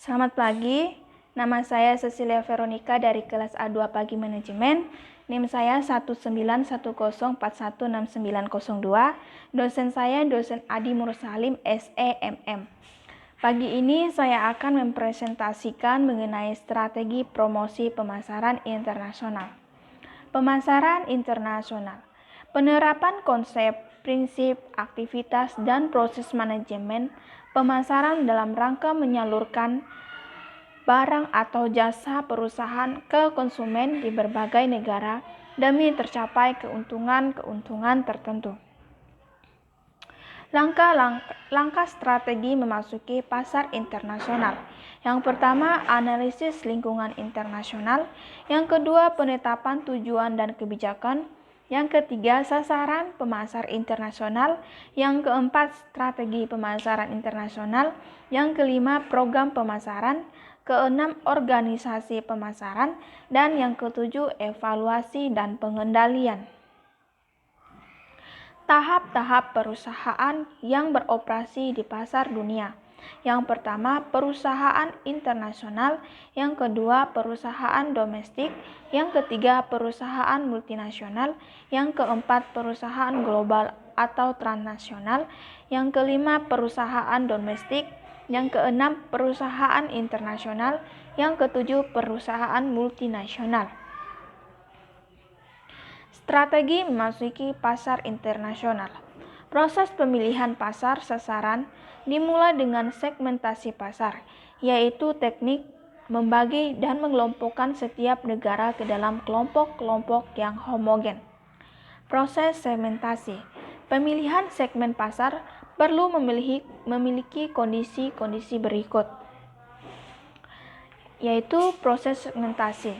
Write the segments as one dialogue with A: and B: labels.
A: Selamat pagi, nama saya Cecilia Veronica dari kelas A2 Pagi Manajemen. NIM saya 19104169902. Dosen saya dosen Adi Mursalim, SEMM. Pagi ini saya akan mempresentasikan mengenai strategi promosi pemasaran internasional. Pemasaran internasional. Penerapan konsep, prinsip, aktivitas, dan proses manajemen pemasaran dalam rangka menyalurkan barang atau jasa perusahaan ke konsumen di berbagai negara demi tercapai keuntungan tertentu. Langkah strategi memasuki pasar internasional. Yang pertama, analisis lingkungan internasional. Yang kedua, penetapan tujuan dan kebijakan. Yang ketiga, sasaran pemasar internasional. Yang keempat, strategi pemasaran internasional. Yang kelima, program pemasaran. Keenam, organisasi pemasaran. Dan yang ketujuh, evaluasi dan pengendalian. Tahap-tahap perusahaan yang beroperasi di pasar dunia. Yang pertama, perusahaan internasional. Yang kedua, perusahaan domestik. Yang ketiga, perusahaan multinasional. Yang keempat, perusahaan global atau transnasional. Yang kelima, perusahaan domestik. Yang keenam, perusahaan internasional. Yang ketujuh, perusahaan multinasional. Strategi memasuki pasar internasional. Proses pemilihan pasar sasaran dimulai dengan segmentasi pasar, yaitu teknik membagi dan mengelompokkan setiap negara ke dalam kelompok-kelompok yang homogen. Proses segmentasi. Pemilihan segmen pasar perlu memiliki kondisi-kondisi berikut, yaitu proses segmentasi.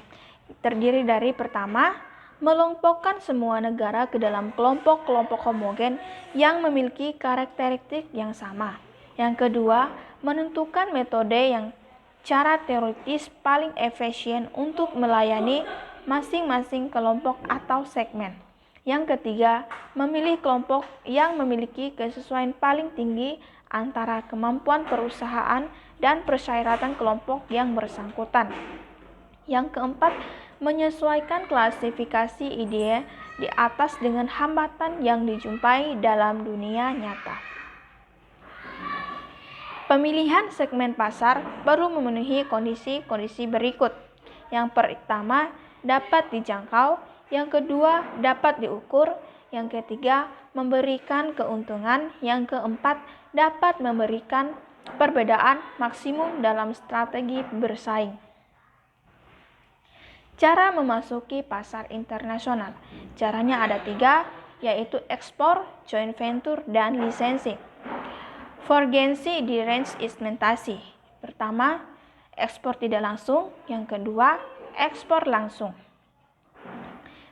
A: Terdiri dari pertama, melompokkan semua negara ke dalam kelompok-kelompok homogen yang memiliki karakteristik yang sama. Yang kedua, menentukan metode yang cara teoritis paling efisien untuk melayani masing-masing kelompok atau segmen. Yang ketiga, memilih kelompok yang memiliki kesesuaian paling tinggi antara kemampuan perusahaan dan persyaratan kelompok yang bersangkutan. Yang keempat, menyesuaikan klasifikasi ide di atas dengan hambatan yang dijumpai dalam dunia nyata. Pemilihan segmen pasar perlu memenuhi kondisi-kondisi berikut. Yang pertama, dapat dijangkau. Yang kedua, dapat diukur. Yang ketiga, memberikan keuntungan. Yang keempat, dapat memberikan perbedaan maksimum dalam strategi bersaing. Cara memasuki pasar internasional. Caranya ada 3, yaitu ekspor, joint venture, dan lisensi. Forgensi di range instrumentasi. Pertama, ekspor tidak langsung. Yang kedua, ekspor langsung.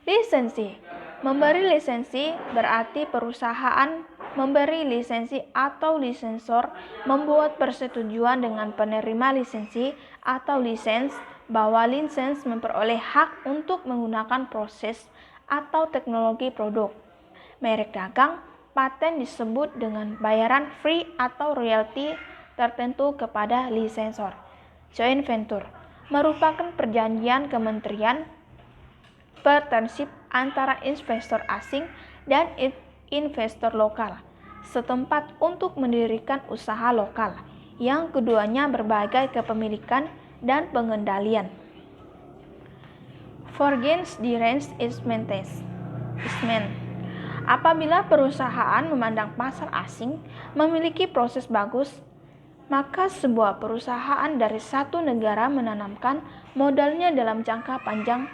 A: Lisensi. Memberi lisensi berarti perusahaan memberi lisensi atau lisensor membuat persetujuan dengan penerima lisensi atau lisens bahwa lisens memperoleh hak untuk menggunakan proses atau teknologi produk. Merek dagang, paten disebut dengan bayaran free atau royalti tertentu kepada lisensor. Joint venture merupakan perjanjian kementerian partnership antara investor asing dan investor lokal setempat untuk mendirikan usaha lokal, yang keduanya berbagai kepemilikan dan pengendalian. Forgens di range instrument. Apabila perusahaan memandang pasar asing memiliki proses bagus, maka sebuah perusahaan dari satu negara menanamkan modalnya dalam jangka panjang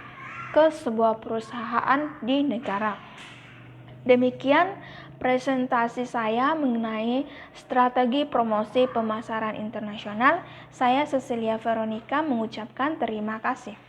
A: ke sebuah perusahaan di negara. Demikian presentasi saya mengenai strategi promosi pemasaran internasional. Saya Cecilia Veronica mengucapkan terima kasih.